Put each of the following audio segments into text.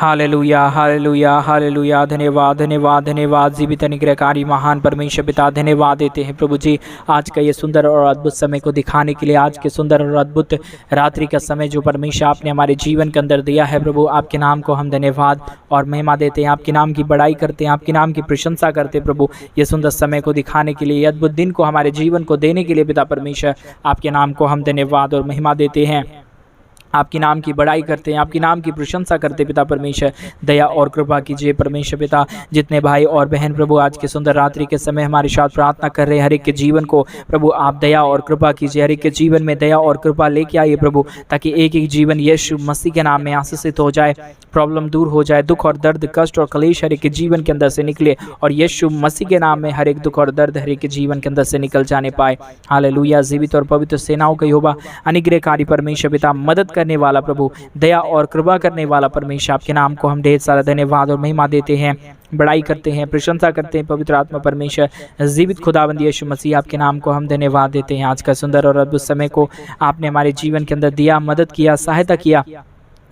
Hallelujah hallelujah hallelujah. धन्यवाद धन्यवाद धन्यवाद। जीवित अनुग्रहकारी महान परमेश्वर पिता, धन्यवाद देते हैं प्रभु जी आज का ये सुंदर और अद्भुत समय को दिखाने के लिए, आज के सुंदर और अद्भुत रात्रि का समय जो परमेश्वर आपने हमारे जीवन के अंदर दिया है प्रभु, आपके नाम को हम धन्यवाद और महिमा देते हैं, आपके नाम की बड़ाई करते हैं, आपके नाम की प्रशंसा करते हैं प्रभु। ये सुंदर समय को दिखाने के लिए, अद्भुत दिन को हमारे जीवन को देने के लिए पिता परमेश्वर आपके नाम को हम धन्यवाद और महिमा देते हैं, आपके नाम की बड़ाई करते हैं, आपके नाम की प्रशंसा करते हैं पिता परमेश्वर। दया और कृपा कीजिए परमेश्वर पिता। जितने भाई और बहन प्रभु आज के सुंदर रात्रि के समय हमारे साथ प्रार्थना कर रहे हैं, हर एक के जीवन को प्रभु आप दया और कृपा कीजिए, हर एक के जीवन में दया और कृपा लेके आइए प्रभु, ताकि एक एक जीवन यीशु मसीह के नाम में आशीषित हो जाए, प्रॉब्लम दूर हो जाए, दुख और दर्द कष्ट और क्लेश हर एक के जीवन के अंदर से निकले और यीशु मसीह के नाम में हर एक दुख और दर्द हर एक के जीवन के अंदर से निकल जाने पाए। हालेलुया। जीवित और पवित्र सेनाओं का यहोवा अनुग्रहकारी परमेश्वर पिता, मदद करने वाला प्रभु, दया और कृपा करने वाला परमेश्वर, आपके नाम को हम ढेर सारा धन्यवाद और महिमा देते हैं, बड़ाई करते हैं, प्रशंसा करते हैं पवित्र आत्मा परमेश्वर। जीवित खुदावंद यीशु मसीह, आपके नाम को हम धन्यवाद देते हैं। आज का सुंदर और अद्भुत समय को आपने हमारे जीवन के अंदर दिया, मदद किया, सहायता किया,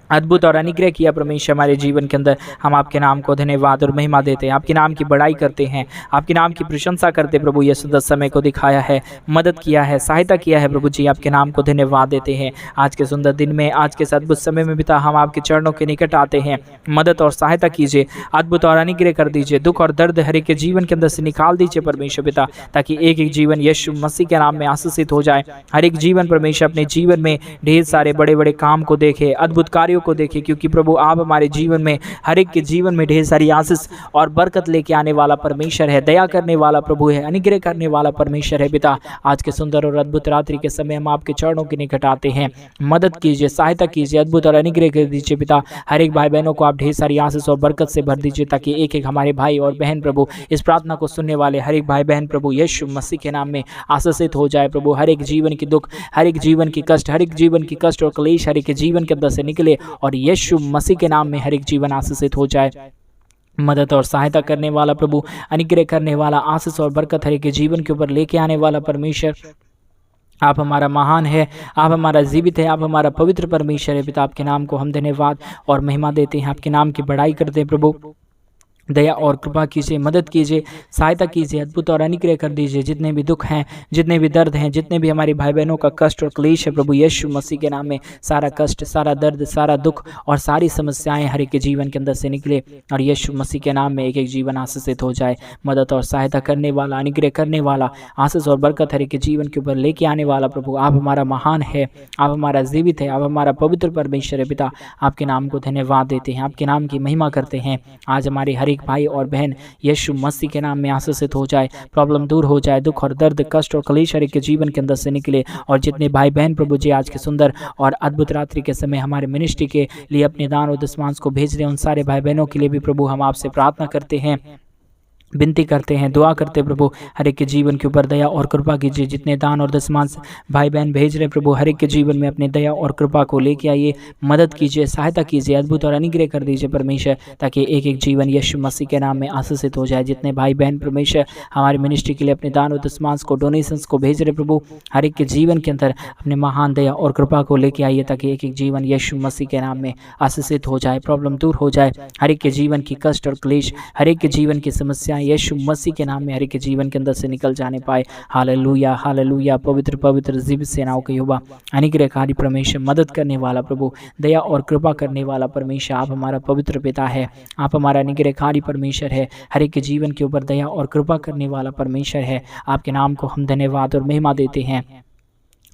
अद्भुत और अनुग्रह किया परमेश्वर हमारे जीवन के अंदर। हम आपके नाम को धन्यवाद और महिमा देते हैं, आपके नाम की बड़ाई करते हैं, आपके नाम की प्रशंसा करते प्रभु। ये सुंदर समय को दिखाया है, मदद किया है, सहायता किया है प्रभु जी, आपके नाम को धन्यवाद देते हैं। आज के सुंदर दिन में, आज के अद्भुत समय में पिता, हम आपके चरणों के निकट आते हैं, मदद और सहायता कीजिए, अद्भुत और अनुग्रह कर दीजिए, दुख और दर्द हर एक के जीवन के अंदर से निकाल दीजिए परमेश्वर पिता, ताकि एक एक जीवन यीशु मसीह के नाम में आशीषित हो जाए। हर एक जीवन परमेश्वर अपने जीवन में ढेर सारे बड़े बड़े काम को देखे, अद्भुत कार्यों को देखे, क्योंकि प्रभु आप हमारे जीवन में, हर एक के जीवन में ढेर सारी आशीष और बरकत लेके आने वाला परमेश्वर है, दया करने वाला प्रभु है, अनुग्रह करने वाला परमेश्वर है पिता। आज के सुंदर और अद्भुत रात्रि के समय हम आपके चरणों के निकट आते हैं, मदद कीजिए, सहायता कीजिए, अद्भुत और अनुग्रह कर दीजिए पिता। हर एक भाई बहनों को आप ढेर सारी आशीष और बरकत से भर दीजिए, ताकि एक एक हमारे भाई और बहन प्रभु, इस प्रार्थना को सुनने वाले हर एक भाई बहन प्रभु यीशु मसीह के नाम में आशीषित हो जाए प्रभु। हर एक जीवन की दुख, हर एक जीवन की कष्ट, हर एक जीवन की कष्ट और क्लेश हर एक के जीवन के अंदर से निकले और यीशु मसीह के नाम में हर एक जीवन आशीषित हो जाए। मदद और सहायता करने वाला प्रभु, अनुग्रह करने वाला, आशीष और बरकत हर एक के जीवन के ऊपर लेके आने वाला परमेश्वर, आप हमारा महान है, आप हमारा जीवित है, आप हमारा पवित्र परमेश्वर है पिता। आपके नाम को हम धन्यवाद और महिमा देते हैं, आपके नाम की बड़ाई करते हैं प्रभु। दया और कृपा कीजिए, मदद कीजिए, सहायता कीजिए, अद्भुत और अनुग्रह कर दीजिए। जितने भी दुख हैं, जितने भी दर्द हैं, जितने भी हमारे भाई बहनों का कष्ट और क्लेश है प्रभु यीशु मसीह के नाम में, सारा कष्ट, सारा दर्द, सारा दुख और सारी समस्याएं हर एक के जीवन के अंदर से निकले और यीशु मसीह के नाम में एक एक जीवन आशीषित हो जाए। मदद और सहायता करने वाला, अनुग्रह करने वाला, आशीष और बरकत हर एक के जीवन के ऊपर लेके आने वाला प्रभु, आप हमारा महान है, आप हमारा जीवित है, आप हमारा पवित्र परमेश्वर है पिता। आपके नाम को धन्यवाद देते हैं, आपके नाम की महिमा करते हैं। आज हमारे हर एक भाई और बहन यीशु मसीह के नाम में आशीषित हो जाए, प्रॉब्लम दूर हो जाए, दुख और दर्द, कष्ट और क्लेश हर एक के जीवन के अंदर से निकले और जितने भाई बहन प्रभु जी आज के सुंदर और अद्भुत रात्रि के समय हमारे मिनिस्ट्री के लिए अपने दान और दशमांश को भेज रहे हैं, उन सारे भाई बहनों के लिए भी प्रभु हम आपसे प्रार्थना करते हैं, विनती करते हैं, दुआ करते हैं प्रभु। हर एक के जीवन के ऊपर दया और कृपा कीजिए। जितने दान और दशमांश भाई बहन भेज रहे प्रभु, हर एक के जीवन में अपने दया और कृपा को लेके आइए, मदद कीजिए, सहायता कीजिए, अद्भुत और अनुग्रह कर दीजिए परमेश्वर, ताकि एक एक जीवन यीशु मसीह के नाम में आशीषित हो जाए। जितने भाई बहन परमेश्वर हमारे मिनिस्ट्री के लिए अपने दान और दशमांश को, डोनेशंस को भेज रहे प्रभु, हर एक के जीवन के अंदर अपने महान दया और कृपा को लेके आइए, ताकि एक एक जीवन यीशु मसीह के नाम में आशीषित हो जाए, प्रॉब्लम दूर हो जाए, हर एक के जीवन की कष्ट और क्लेश, हर एक के जीवन की समस्याएं यीशु मसीह के नाम में हर एक के जीवन के अंदर से निकल जाने पाए। Hallelujah hallelujah. पवित्र पवित्र जीवित सेनाओं के यहोवा अनुग्रहकारी परमेश्वर, मदद करने वाला प्रभु, दया और कृपा करने वाला परमेश्वर, आप हमारा पवित्र पिता है, आप हमारा अनुग्रहकारी परमेश्वर है, हर एक के जीवन के ऊपर दया और कृपा करने वाला परमेश्वर है। आपके नाम को हम धन्यवाद और महिमा देते हैं,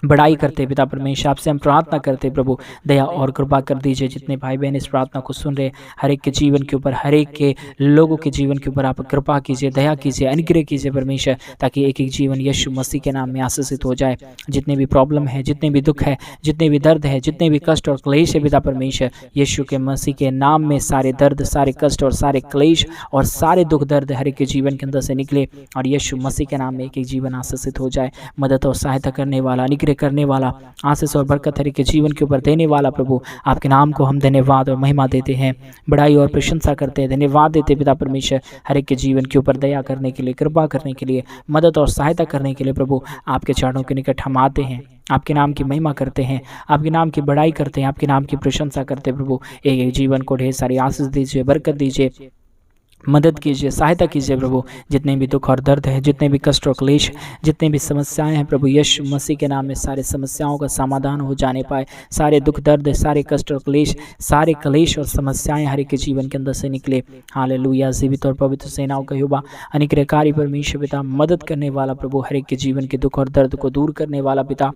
बड़ाई करते पिता परमेश्वर। आपसे हम प्रार्थना करते प्रभु, दया और कृपा कर दीजिए। जितने भाई बहन इस प्रार्थना को सुन रहे, हर एक के जीवन के ऊपर, हर एक के लोगों के जीवन के ऊपर आप कृपा कीजिए, दया कीजिए, अनुग्रह कीजिए परमेश्वर, ताकि एक एक जीवन यीशु मसीह के नाम में आशीषित हो जाए। जितने भी प्रॉब्लम है, जितने भी दुख है, जितने भी दर्द है, जितने भी कष्ट और क्लेश है पिता परमेश्वर, यीशु के मसीह के नाम में सारे दर्द, सारे कष्ट और सारे क्लेश और सारे दुख दर्द हर एक के जीवन के अंदर से निकले और यीशु मसीह के नाम में एक एक जीवन आशीषित हो जाए। मदद और सहायता करने वाला, अनुग्रह अनुग्रह करने वाला, आशीष और बरकत हर एक के जीवन के ऊपर देने वाला प्रभु, आपके नाम को हम धन्यवाद और महिमा देते हैं, बड़ाई और प्रशंसा करते हैं, धन्यवाद देते पिता परमेश्वर हर एक के जीवन के ऊपर दया करने के लिए, कृपा करने के लिए, मदद और सहायता करने के लिए प्रभु आपके चरणों के निकट हम आते हैं, आपके नाम की महिमा करते हैं, आपके नाम की बड़ाई करते हैं, आपके नाम की प्रशंसा करते हैं प्रभु। एक एक जीवन को ढेर सारी आशीष दीजिए, बरकत दीजिए, मदद कीजिए, सहायता कीजिए प्रभु। जितने भी दुख और दर्द है, जितने भी कष्ट और क्लेश, जितने भी समस्याएं हैं प्रभु यीशु मसीह के नाम में सारे समस्याओं का समाधान हो जाने पाए, सारे दुख दर्द, सारे कष्ट और क्लेश, सारे क्लेश और समस्याएं हर एक के जीवन के अंदर से निकले। हालेलुया। जीवित और पवित्र सेनाओं का यहोवा अनुग्रहकारी परमेश्वर पिता, मदद करने वाला प्रभु, हर एक के जीवन के दुख और दर्द को दूर करने वाला पिता,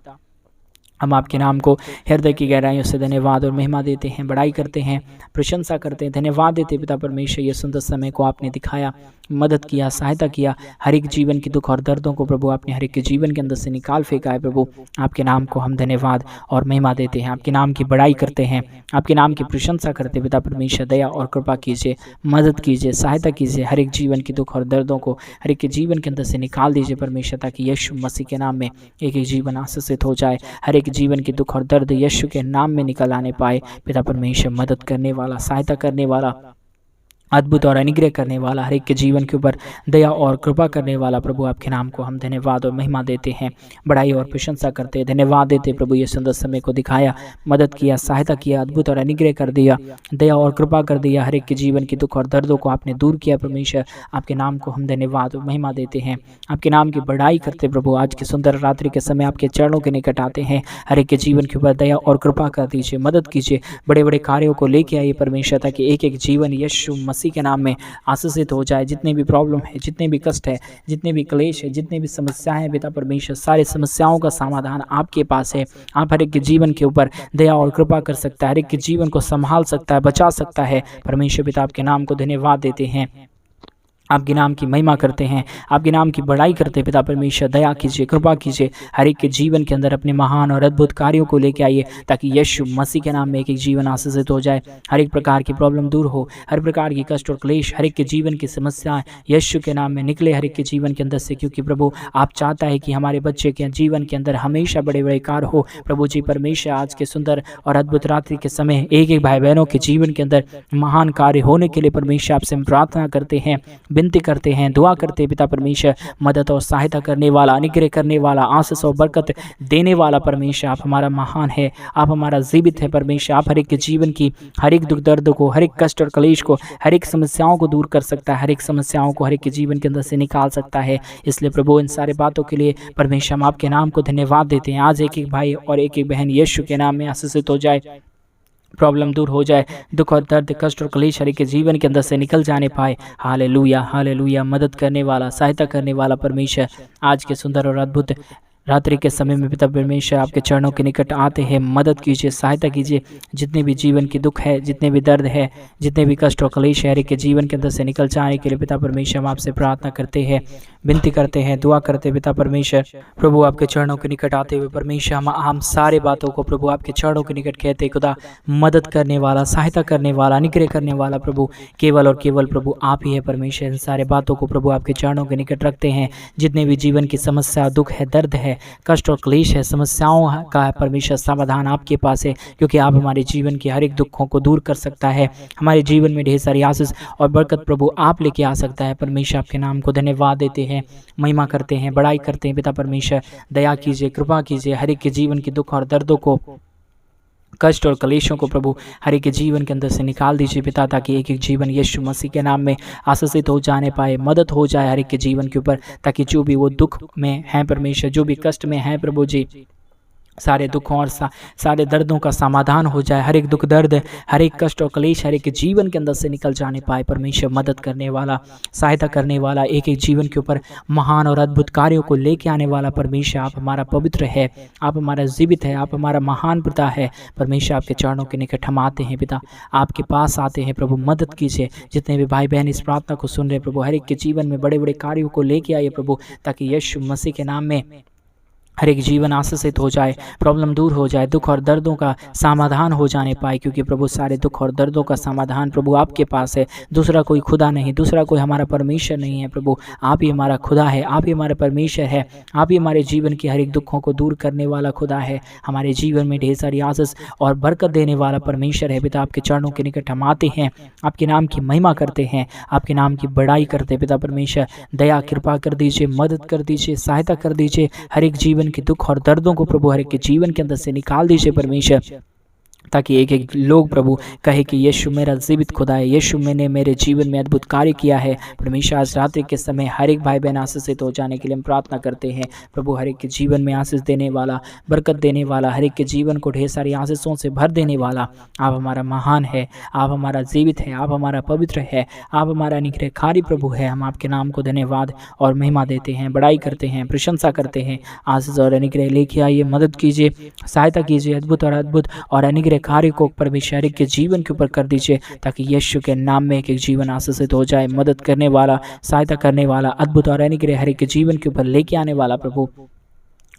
हम आपके नाम को हृदय की गहराइयों से धन्यवाद और महिमा देते हैं, बड़ाई करते हैं, प्रशंसा करते हैं, धन्यवाद देते पिता परमेश्वर। ये सुंदर समय को आपने दिखाया, मदद किया, सहायता किया, हर एक जीवन की दुख और दर्दों को प्रभु आपने हर एक के जीवन के अंदर से निकाल फेंका है प्रभु। आपके नाम को हम धन्यवाद और महिमा देते हैं, आपके नाम की बड़ाई करते हैं, आपके नाम की प्रशंसा करते पिता परमेश्वर। दया और कृपा कीजिए, मदद कीजिए, सहायता कीजिए, हर एक जीवन की दुख और दर्दों को हर एक के जीवन के अंदर से निकाल दीजिए परमेश्वर, ताकि यीशु मसीह के नाम में एक एक जीवन आशीषित हो जाए, हर एक जीवन की दुख और दर्द यीशु के नाम में निकल आने पाए पिता परमेश्वर। मदद करने वाला, सहायता करने वाला, अद्भुत और अनुग्रह करने वाला, हर एक के जीवन के ऊपर दया और कृपा करने वाला प्रभु, आपके नाम को हम धन्यवाद और महिमा देते हैं, बड़ाई और प्रशंसा करते हैं, धन्यवाद देते प्रभु। ये सुंदर समय को दिखाया, मदद किया, सहायता किया, अद्भुत और अनुग्रह कर दिया, दया और कृपा कर दिया, हर एक के जीवन के दुख और दर्दों को आपने दूर किया परमेश्वर। आपके नाम को हम धन्यवाद और महिमा देते हैं, आपके नाम की बड़ाई करते प्रभु। आज की सुंदर रात्रि के समय आपके चरणों के निकट आते हैं, हर एक के जीवन के ऊपर दया और कृपा कर दीजिए, मदद कीजिए, बड़े बड़े कार्यों को लेके आइए परमेश्वर, ताकि एक एक जीवन यीशु मसीह के नाम में आशीषित हो जाए। जितने भी प्रॉब्लम है, जितने भी कष्ट है, जितने भी क्लेश है, जितने भी समस्याएं हैं पिता परमेश्वर, सारे समस्याओं का समाधान आपके पास है। आप हर एक के जीवन के ऊपर दया और कृपा कर सकता है, हर एक के जीवन को संभाल सकता है, बचा सकता है परमेश्वर पिता। आपके नाम को धन्यवाद देते हैं, आपके नाम की महिमा करते हैं, आपके नाम की बड़ाई करते हैं पिता परमेश्वर। दया कीजिए, कृपा कीजिए, हर एक के जीवन के अंदर अपने महान और अद्भुत कार्यों को लेके आइए, ताकि यीशु मसीह के नाम में एक एक जीवन आशीषित हो जाए, हर एक प्रकार की प्रॉब्लम दूर हो, हर प्रकार की कष्ट और क्लेश, हर एक के जीवन की समस्याएं यीशु के नाम में निकले हर एक के जीवन के अंदर से। क्योंकि प्रभु आप चाहता है कि हमारे बच्चे के जीवन के अंदर हमेशा बड़े बड़े कार्य हो प्रभु जी परमेश्वर। आज के सुंदर और अद्भुत रात्रि के समय एक एक भाई बहनों के जीवन के अंदर महान कार्य होने के लिए परमेश्वर आपसे हम प्रार्थना करते हैं, विनती करते हैं, दुआ करते हैं पिता परमेश्वर। मदद और सहायता करने वाला, अनुग्रह करने वाला, आशीष और बरकत देने वाला परमेश्वर, आप हमारा महान है, आप हमारा जीवित है परमेश्वर। आप हर एक के जीवन की हर एक दुख दर्द को, हर एक कष्ट और क्लेश को, हर एक समस्याओं को दूर कर सकता है, हर एक समस्याओं को हर एक के जीवन के अंदर से निकाल सकता है। इसलिए प्रभु इन सारे बातों के लिए परमेश्वर हम आपके नाम को धन्यवाद देते हैं। आज एक एक भाई और एक एक बहन यीशु के नाम में आशीषित हो जाए, प्रॉब्लम दूर हो जाए, दुख और दर्द, कष्ट और क्लेश हर एक के जीवन के अंदर से निकल जाने पाए। Hallelujah, hallelujah. मदद करने वाला, सहायता करने वाला परमेश्वर, आज के सुंदर और अद्भुत रात्रि के समय में पिता परमेश्वर आपके चरणों के निकट आते हैं। मदद कीजिए, सहायता कीजिए, जितने भी जीवन की दुख है, जितने भी दर्द है, जितने भी कष्ट और क्लेश है हर एक के जीवन के अंदर से निकल जाने के लिए पिता परमेश्वर हम आपसे प्रार्थना करते हैं, विनती करते हैं, दुआ करते हैं पिता परमेश्वर। प्रभु आपके चरणों के निकट आते हुए परमेश्वर हम सारे बातों को प्रभु आपके चरणों के निकट कहते खुदा, मदद करने वाला, सहायता करने वाला, अनुग्रह करने वाला प्रभु केवल और केवल प्रभु आप ही है परमेश्वर। इन सारे बातों को प्रभु आपके चरणों के निकट रखते हैं। जितने भी जीवन की समस्या, दुख है, दर्द है, कष्ट और क्लेश है, समस्याओं का परमेश्वर समाधान आपके पास है, क्योंकि आप हमारे जीवन के हर एक दुखों को दूर कर सकता है। हमारे जीवन में ढेर सारी आशीष और बरकत प्रभु आप लेके आ सकता है परमेश्वर। आपके नाम को धन्यवाद देते हैं, महिमा करते हैं, बड़ाई करते हैं पिता परमेश्वर। दया कीजिए, कृपा कीजिए, हर एक के जीवन के दुख और दर्दों को, कष्ट और कलेशों को प्रभु हर एक के जीवन के अंदर से निकाल दीजिए पिता, ताकि एक एक जीवन यीशु मसीह के नाम में आशीषित हो जाने पाए, मदद हो जाए हर एक के जीवन के ऊपर, ताकि जो भी वो दुख में है परमेश्वर, जो भी कष्ट में है प्रभु जी, सारे दुखों और सारे दर्दों का समाधान हो जाए। हर एक दुख दर्द, हर एक कष्ट और क्लेश हर एक के जीवन के अंदर से निकल जाने पाए परमेश्वर। मदद करने वाला, सहायता करने वाला, एक एक जीवन के ऊपर महान और अद्भुत कार्यों को लेके आने वाला परमेश्वर आप हमारा पवित्र है, आप हमारा जीवित है, आप हमारा महान पिता है परमेश्वर। आपके चरणों के निकट हम आते हैं पिता, आपके पास आते हैं प्रभु। मदद कीजिए, जितने भी भाई बहन इस प्रार्थना को सुन रहे प्रभु, हर एक के जीवन में बड़े बड़े कार्यों को लेके आइए प्रभु, ताकि यीशु मसीह के नाम में हर एक जीवन आशीषित हो जाए, प्रॉब्लम दूर हो जाए, दुख और दर्दों का समाधान हो जाने पाए, क्योंकि प्रभु सारे दुख और दर्दों का समाधान प्रभु आपके पास है। दूसरा कोई खुदा नहीं, दूसरा कोई हमारा परमेश्वर नहीं है। प्रभु आप ही हमारा खुदा है, आप ही हमारा परमेश्वर है, आप ही हमारे जीवन के हर एक दुखों को दूर करने वाला खुदा है। हमारे जीवन में ढेर सारी आशीष और बरकत देने वाला परमेश्वर है। पिता आपके चरणों के निकट हम आते हैं, आपके नाम की महिमा करते हैं, आपके नाम की बड़ाई करते हैं। पिता परमेश्वर दया कृपा कर दीजिए, मदद कर दीजिए, सहायता कर दीजिए। हर एक जीवन के दुख और दर्दों को प्रभु हर एक के जीवन के अंदर से निकाल दीजिए परमेश्वर, ताकि एक एक लोग प्रभु कहे कि यीशु मेरा जीवित खुदा है, यीशु मैंने मेरे जीवन में अद्भुत कार्य किया है। परमेश्वर आज रात्रि के समय हर एक भाई बहन आशीषित हो जाने के लिए हम प्रार्थना करते हैं। प्रभु हर एक के जीवन में आशीष देने वाला, बरकत देने वाला, हर एक के जीवन को ढेर सारी आशीषों से भर देने वाला आप हमारा महान है, आप हमारा जीवित है, आप हमारा पवित्र है, आप हमारा निग्रहकारी प्रभु है। हम आपके नाम को धन्यवाद और महिमा देते हैं, बड़ाई करते हैं, प्रशंसा करते हैं। आशीष और अनुग्रह लेके आइए, मदद कीजिए, सहायता कीजिए, अद्भुत और अनुग्रह कार्य को परमेश्वर के जीवन के ऊपर कर दीजिए, ताकि यीशु के नाम में एक एक जीवन आशीषित हो जाए। मदद करने वाला, सहायता करने वाला, अद्भुत और अनुग्रह हर एक के जीवन के ऊपर लेके आने वाला प्रभु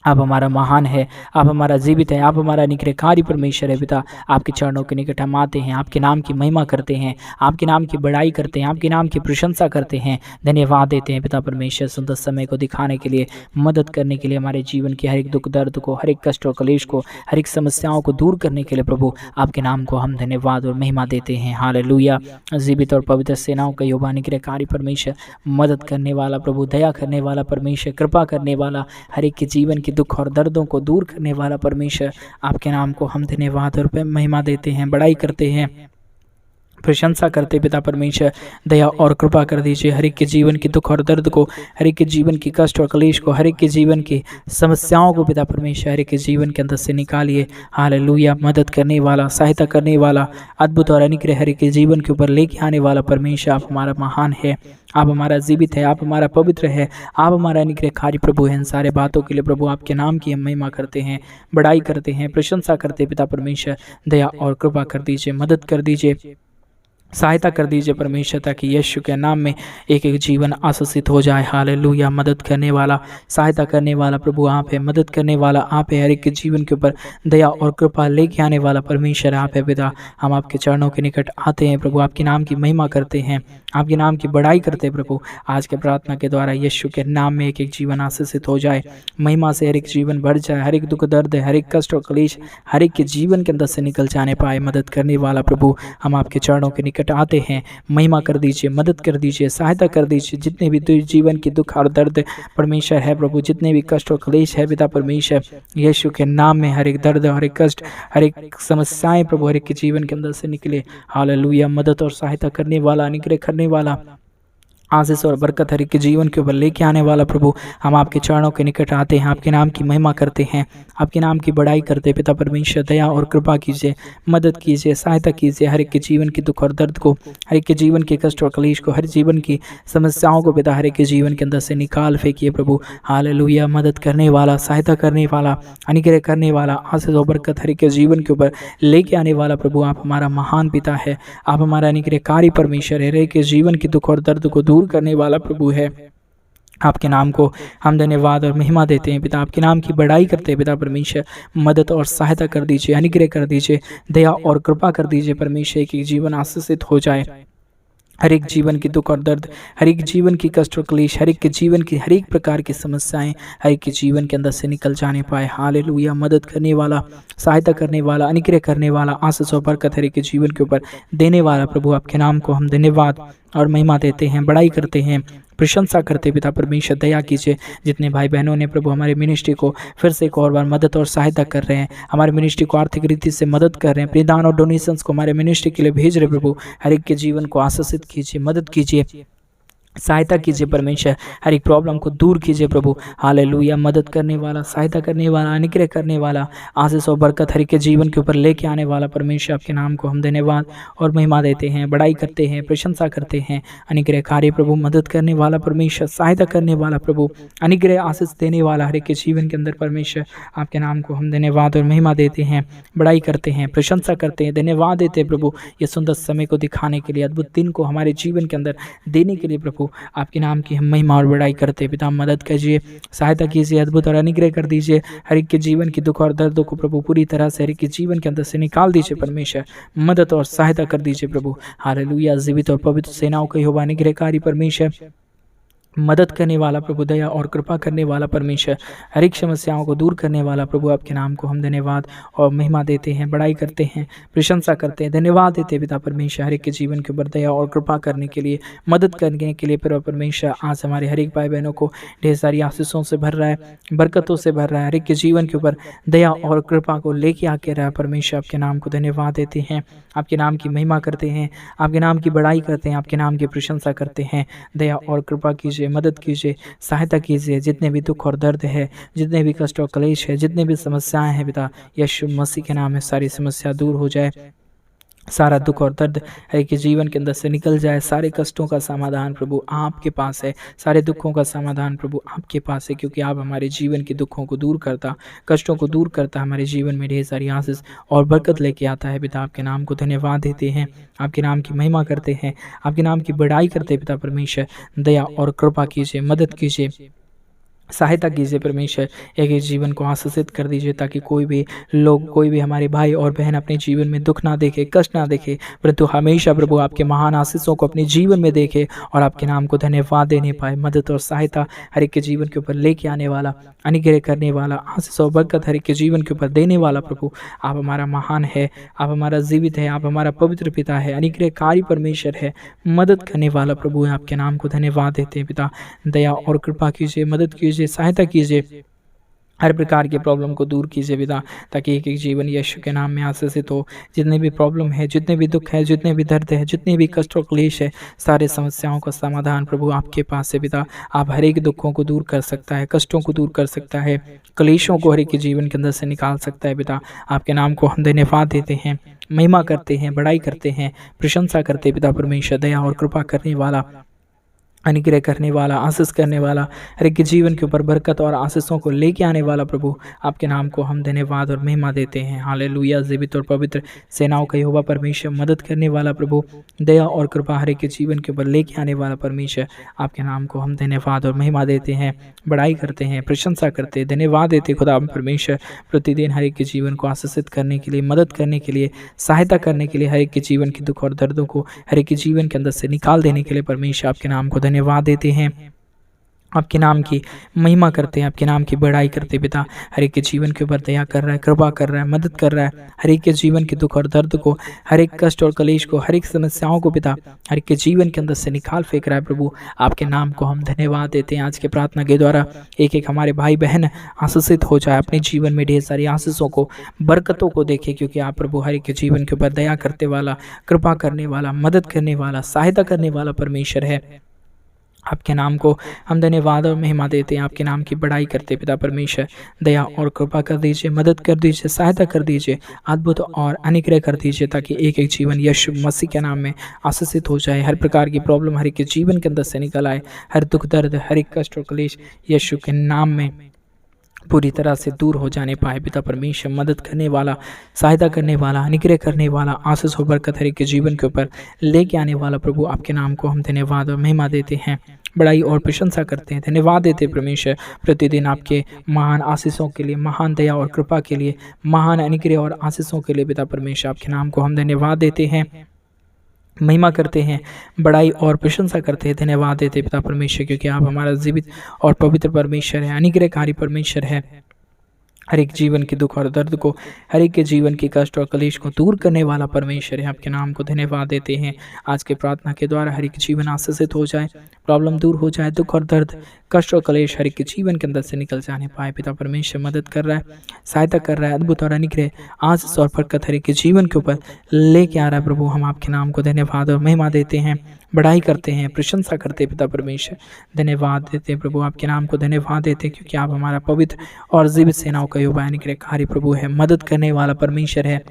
आप हमारा महान है, आप हमारा जीवित है, आप हमारा निग्रहकारी परमेश्वर है। पिता आपके चरणों के निकट हम आते हैं, आपके नाम की महिमा करते हैं, आपके नाम की बड़ाई करते हैं, आपके नाम की प्रशंसा करते हैं, धन्यवाद देते हैं। पिता परमेश्वर सुंदर समय को दिखाने के लिए, मदद करने के लिए, हमारे जीवन के हर एक दुख दर्द को, हर एक कष्ट और कलेश को, हर एक समस्याओं को दूर करने के लिए प्रभु आपके नाम को हम धन्यवाद और महिमा देते हैं। हालेलुया। जीवित और पवित्र सेनाओं का यहोवा निग्रहकारी परमेश्वर, मदद करने वाला प्रभु, दया करने वाला परमेश्वर, कृपा करने वाला, हर एक के जीवन की दुख और दर्दों को दूर करने वाला परमेश्वर, आपके नाम को हम धन्यवाद और महिमा देते हैं, बड़ाई करते हैं, प्रशंसा करते। पिता परमेश्वर दया और कृपा कर दीजिए, हर एक के जीवन की दुख और दर्द को, हर एक के जीवन की कष्ट और कलेश को, हर एक के जीवन की समस्याओं को पिता परमेश्वर हर एक के जीवन के अंदर से निकालिए। हालेलुया। मदद करने वाला, सहायता करने वाला, अद्भुत और अनुग्रह हर एक के जीवन के ऊपर लेके आने वाला परमेश्वर आप हमारा महान है, आप हमारा जीवित है, आप हमारा पवित्र है, आप हमारा अनुग्रहकारी प्रभु है। इन सारे बातों के लिए प्रभु आपके नाम की हम महिमा करते हैं, बड़ाई करते हैं, प्रशंसा करते हैं। पिता परमेश्वर दया और कृपा कर दीजिए, मदद कर दीजिए, सहायता कर दीजिए परमेश्वर, ताकि यीशु के नाम में एक एक जीवन आशीषित हो जाए। हालेलुया। मदद करने वाला, सहायता करने वाला प्रभु आप है, मदद करने वाला आप है, हर एक के जीवन के ऊपर दया और कृपा लेके आने वाला परमेश्वर आप है। पिता हम आपके चरणों के निकट आते हैं प्रभु, आपके नाम की महिमा करते हैं, आपके नाम की बड़ाई करते हैं प्रभु। आज के प्रार्थना के द्वारा यीशु के नाम में एक एक जीवन आशीषित हो जाए, महिमा से हर एक जीवन बढ़ जाए, हर एक दुख दर्द, हर एक कष्ट और कलेश हर एक के जीवन के अंदर से निकल जाने पाए। मदद करने वाला प्रभु हम आपके चरणों के निकट आते हैं, महिमा कर दीजिए, मदद कर दीजिए, सहायता कर दीजिए। जितने भी जीवन की दुख और दर्द परमेश्वर है प्रभु, जितने भी कष्ट और क्लेश है पिता परमेश्वर यीशु के नाम में हर एक दर्द, हर एक कष्ट, हर एक समस्याएं प्रभु हर एक के जीवन के अंदर से निकले। हालेलुया। मदद और सहायता करने वाला, अनुग्रह करने वाला, आशीष और बरकत हर एक के जीवन के ऊपर लेके आने वाला प्रभु हम आपके चरणों के निकट आते हैं, आपके नाम की महिमा करते हैं, आपके नाम की बड़ाई करते हैं। पिता परमेश्वर दया और कृपा कीजिए, मदद कीजिए, सहायता कीजिए। हर एक के जीवन के दुख और दर्द को, हर एक के जीवन के कष्ट और कलेश को, हर जीवन की समस्याओं को पिता हर एक के जीवन के अंदर से निकाल फेंकिए प्रभु। हालेलुया। मदद करने वाला, सहायता करने वाला, अनुग्रह करने वाला, आशीष और बरकत हर एक के जीवन के ऊपर लेके आने वाला प्रभु आप हमारा महान पिता है, आप हमारा अनुग्रहकारी परमेश्वर है, हर एक के जीवन की दुख और दर्द को दूर करने वाला प्रभु है। आपके नाम को हम धन्यवाद और महिमा देते हैं पिता, आपके नाम की बड़ाई करते हैं पिता परमेश्वर। मदद और सहायता कर दीजिए, अनुग्रह कर दीजिए, दया और कृपा कर दीजिए परमेश्वर की जीवन आशीषित हो जाए। हर एक जीवन की दुख और दर्द, हर एक जीवन की कष्ट और क्लेश, हर एक के जीवन की हर एक प्रकार की समस्याएं हर एक के जीवन के अंदर से निकल जाने पाए। हालेलुया। मदद करने वाला, सहायता करने वाला, अनुग्रह करने वाला, आशीष और बरकत हर एक के जीवन के ऊपर देने वाला प्रभु आपके नाम को हम धन्यवाद और महिमा देते हैं, बड़ाई करते हैं, प्रशंसा करते पिता परमेश्वर दया कीजिए। जितने भाई बहनों ने प्रभु हमारे मिनिस्ट्री को फिर से एक और बार मदद और सहायता कर रहे हैं, हमारे मिनिस्ट्री को आर्थिक रीति से मदद कर रहे हैं, प्रदान और डोनेशंस को हमारे मिनिस्ट्री के लिए भेज रहे प्रभु, हर एक के जीवन को आशीषित कीजिए, मदद कीजिए, सहायता कीजिए परमेश्वर, हर एक प्रॉब्लम को दूर कीजिए प्रभु। हालेलुया। मदद करने वाला, सहायता करने वाला, अनुग्रह करने वाला, आशीष और बरकत हर एक के जीवन के ऊपर लेके आने वाला परमेश्वर आपके नाम को हम धन्यवाद और महिमा देते हैं, बड़ाई करते हैं, प्रशंसा करते हैं। अनुग्रहकारी प्रभु, मदद करने वाला परमेश्वर, सहायता करने वाला प्रभु, अनुग्रह आशीष देने वाला हर एक के जीवन के अंदर परमेश्वर आपके नाम को हम धन्यवाद और महिमा देते हैं, बड़ाई करते हैं, प्रशंसा करते हैं, धन्यवाद देते हैं प्रभु ये सुंदर समय को दिखाने के लिए, अद्भुत दिन को हमारे जीवन के अंदर देने के लिए प्रभु प्रभु, आपके नाम की हम महिमा और बड़ाई करते पिता। मदद कीजिए, सहायता कीजिए, अद्भुत और अनुग्रह कर दीजिए। हर एक के जीवन की दुख और दर्दों को प्रभु पूरी तरह से हर एक के जीवन के अंदर से निकाल दीजिए परमेश्वर। मदद और सहायता कर दीजिए प्रभु। हालेलुया। जीवित और पवित्र सेनाओं का यहोवा अनुग्रहकारी परमेश्वर, मदद करने वाला प्रभु, दया और कृपा करने वाला परमेश्वर, हर एक समस्याओं को दूर करने वाला प्रभु, आपके नाम को हम धन्यवाद और महिमा देते हैं, बड़ाई करते हैं, प्रशंसा करते हैं, धन्यवाद देते हैं पिता परमेश्वर। हर एक के जीवन के ऊपर दया और कृपा करने के लिए, मदद करने के लिए प्रभु परमेश्वर, आज हमारे हर एक भाई बहनों को ढेर सारी आशीषों से भर रहा है, बरकतों से भर रहा है। हर एक के जीवन के ऊपर दया और कृपा को लेके आके रहा है परमेश्वर। आपके नाम को धन्यवाद देते हैं, आपके नाम की महिमा करते हैं, आपके नाम की बड़ाई करते हैं, आपके नाम की प्रशंसा करते हैं। दया और कृपा कीजिए, मदद कीजिए, सहायता कीजिए। जितने भी दुख और दर्द है, जितने भी कष्ट और क्लेश है, जितने भी समस्याएं हैं पिता, यीशु मसीह के नाम में सारी समस्या दूर हो जाए, सारा दुख और दर्द हर एक के जीवन के अंदर से निकल जाए। सारे कष्टों का समाधान प्रभु आपके पास है, सारे दुखों का समाधान प्रभु आपके पास है, क्योंकि आप हमारे जीवन के दुखों को दूर करता, कष्टों को दूर करता, हमारे जीवन में ढेर सारी आशीष और बरकत लेके आता है पिता। आपके नाम को धन्यवाद देते हैं, आपके नाम की महिमा करते हैं, आपके नाम की बड़ाई करते हैं पिता परमेश्वर। दया और कृपा कीजिए, मदद कीजिए, सहायता कीजिए परमेश्वर। एक एक जीवन को आशीषित कर दीजिए, ताकि कोई भी हमारे भाई और बहन अपने जीवन में दुख ना देखे, कष्ट ना देखे, परंतु हमेशा प्रभु आपके महान आशीषों को अपने जीवन में देखे और आपके नाम को धन्यवाद देने पाए। मदद और सहायता हर एक के जीवन के ऊपर लेके आने वाला, अनुग्रह करने वाला, आशीष और बरकत हर एक के जीवन के ऊपर देने वाला प्रभु, आप हमारा महान है, आप हमारा जीवित है, आप हमारा पवित्र पिता है, अनुग्रहकारी परमेश्वर है, मदद करने वाला प्रभु है। आपके नाम को धन्यवाद देते हैं पिता। दया और कृपा कीजिए, मदद कीजिए, सहायता कीजिए, हर प्रकार के प्रॉब्लम को दूर कीजिए पिता, ताकि एक एक जीवन यीशु के नाम में आशीषित हो। जितने भी प्रॉब्लम है, जितने भी दुख है, जितने भी दर्द है, जितने भी कष्ट और क्लेश है, सारे समस्याओं का समाधान प्रभु आपके पास है पिता। आप हर एक दुखों को दूर कर सकता है, कष्टों को दूर कर सकता है, क्लेशों को हर एक के जीवन के अंदर से निकाल सकता है पिता। आपके नाम को हम धन्यवाद देते हैं, महिमा करते हैं, बड़ाई करते हैं, प्रशंसा करते हैं पिता परमेश्वर। दया और कृपा करने वाला, अनुग्रह करने वाला, आशीष करने वाला, हर एक के जीवन के ऊपर बरकत और आशीषों को लेके आने वाला प्रभु, आपके नाम को हम धन्यवाद और महिमा देते हैं। हालेलुया। जीवित और पवित्र सेनाओं का यहोवा परमेश्वर, मदद करने वाला प्रभु, दया और कृपा हर एक के जीवन के ऊपर लेके आने वाला परमेश्वर, आपके नाम को हम धन्यवाद और महिमा देते हैं, बड़ाई करते हैं, प्रशंसा करते हैं, धन्यवाद देते खुदा परमेश्वर। प्रतिदिन हर एक के जीवन को आशीषित करने के लिए, मदद करने के लिए, सहायता करने के लिए, हर एक के जीवन के दुख और दर्दों को हर एक के जीवन के अंदर से निकाल देने के लिए परमेश्वर, आपके नाम को धन्यवाद देते हैं, आपके नाम की महिमा करते हैं, आपके नाम की बड़ाई करते पिता। हर एक के जीवन के ऊपर दया कर रहा है, कृपा कर रहा है, मदद कर रहा है, हर एक के जीवन के दुख और दर्द को, हर एक कष्ट और कलेश को, हर एक समस्याओं को पिता हर एक के जीवन के अंदर से निकाल फेंक रहा है प्रभु। आपके नाम को हम धन्यवाद देते हैं। आज के प्रार्थना के द्वारा एक एक हमारे भाई बहन आशीषित हो जाए, अपने जीवन में ढेर सारी आशीषों को, बरकतों को देखे, क्योंकि आप प्रभु हर एक के जीवन के ऊपर दया करते वाला, कृपा करने वाला, मदद करने वाला, सहायता करने वाला परमेश्वर है। आपके नाम को हम धन्यवाद और महिमा देते हैं, आपके नाम की बड़ाई करते पिता परमेश्वर। दया और कृपा कर दीजिए, मदद कर दीजिए, सहायता कर दीजिए, अद्भुत और अनुग्रह कर दीजिए, ताकि एक एक जीवन यीशु मसीह के नाम में आशीषित हो जाए। हर प्रकार की प्रॉब्लम हर एक के जीवन के अंदर से निकल आए, हर दुख दर्द, हर एक कष्ट और क्लेश यीशु के नाम में पूरी तरह से दूर हो जाने पाए पिता परमेश्वर। मदद करने वाला, सहायता करने वाला, अनुग्रह करने वाला, आशीष और बरकत हर एक के जीवन के ऊपर लेके आने वाला प्रभु, आपके नाम को हम धन्यवाद और महिमा देते हैं, बड़ाई और प्रशंसा करते हैं, धन्यवाद देते परमेश्वर। प्रतिदिन आपके महान आशीषों के लिए, महान दया और कृपा के लिए, महान अनुग्रह और आशीषों के लिए पिता परमेश्वर, आपके नाम को हम धन्यवाद देते हैं, महिमा करते हैं, बड़ाई और प्रशंसा करते हैं, धन्यवाद देते पिता परमेश्वर, क्योंकि आप हमारा जीवित और पवित्र परमेश्वर है, अनुग्रहकारी परमेश्वर है। हर एक जीवन के दुख और दर्द को, हर एक के जीवन के कष्ट और कलेश को दूर करने वाला परमेश्वर है। आपके नाम को धन्यवाद देते हैं। आज के प्रार्थना के द्वारा हर एक जीवन आशीषित हो जाए, प्रॉब्लम दूर हो जाए, दुख और दर्द, कष्ट और कलेश हर एक के जीवन के अंदर से निकल जाने पाए पिता परमेश्वर। मदद कर रहा है, सहायता कर रहा है, अद्भुत और अनुग्रह, आशीष और बरकत हर एक के जीवन के ऊपर लेके आ रहा है प्रभु। हम आपके नाम को धन्यवाद और महिमा देते हैं, बड़ाई करते हैं, प्रशंसा करते हैं पिता परमेश्वर। धन्यवाद देते हैं प्रभु, आपके नाम को धन्यवाद देते हैं, क्योंकि आप हमारा पवित्र और जीवित सेनाओं का यहोवा अनुग्रहकारी प्रभु है, मदद करने वाला परमेश्वर है।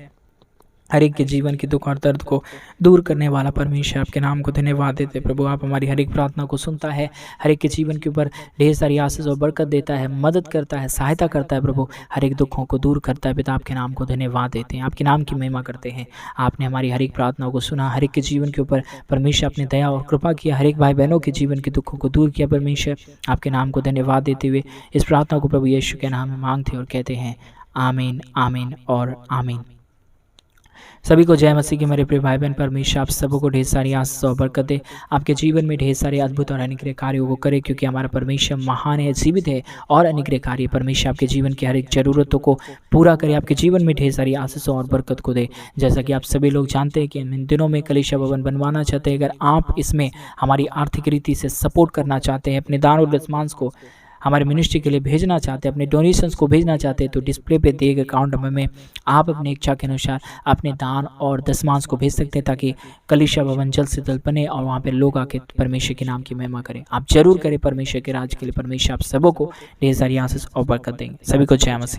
हर एक के जीवन की दुख और दर्द को दूर करने वाला परमेश्वर, आपके नाम को धन्यवाद देते प्रभु। आप हमारी हर एक प्रार्थना को सुनता है, हर एक के जीवन के ऊपर ढेर सारी आशीष और बरकत देता है, मदद करता है, सहायता करता है प्रभु, हर एक दुखों को दूर करता है। पिता आपके नाम को धन्यवाद देते हैं, आपके नाम की महिमा करते हैं। आपने हमारी हर एक प्रार्थनाओं को सुना, हर एक के जीवन के ऊपर परमेश्वर अपने दया और कृपा किया, हर एक भाई बहनों के जीवन के दुखों को दूर किया परमेश्वर। आपके नाम को धन्यवाद देते हुए इस प्रार्थना को प्रभु यीशु के नाम में मांगते और कहते हैं आमीन, आमीन और आमीन। सभी को जय मसीह के मेरे प्रिय भाई बहन। परमेश्वर आप सबों को ढेर सारी आशीष और बरकत दे, आपके जीवन में ढेर सारे अद्भुत और अनुग्रह कार्यों को करे, क्योंकि हमारा परमेश्वर महान है, जीवित है और अनुग्रह कार्य। परमेश्वर आपके जीवन की हर एक जरूरतों को पूरा करे, आपके जीवन में ढेर सारी आशीषों और बरकत को दे। जैसा कि आप सभी लोग जानते हैं कि हम इन दिनों में कलीसिया भवन बनवाना चाहते हैं। अगर आप इसमें हमारी आर्थिक रीति से सपोर्ट करना चाहते हैं, अपने दान और दशमांश को हमारे मिनिस्ट्री के लिए भेजना चाहते हैं, अपने डोनेशंस को भेजना चाहते हैं, तो डिस्प्ले पे दिए गए अकाउंट नंबर में आप अपने इच्छा के अनुसार अपने दान और दशमांश को भेज सकते हैं, ताकि कलीसिया भवन जल्द से जल्द बने और वहाँ पे लोग आके परमेश्वर के नाम की महिमा करें। आप जरूर करें परमेश्वर के राज के लिए। परमेश्वर आप सबों को ढेर सारी आशीष और बरकत देंगे। सभी को जय मसीह।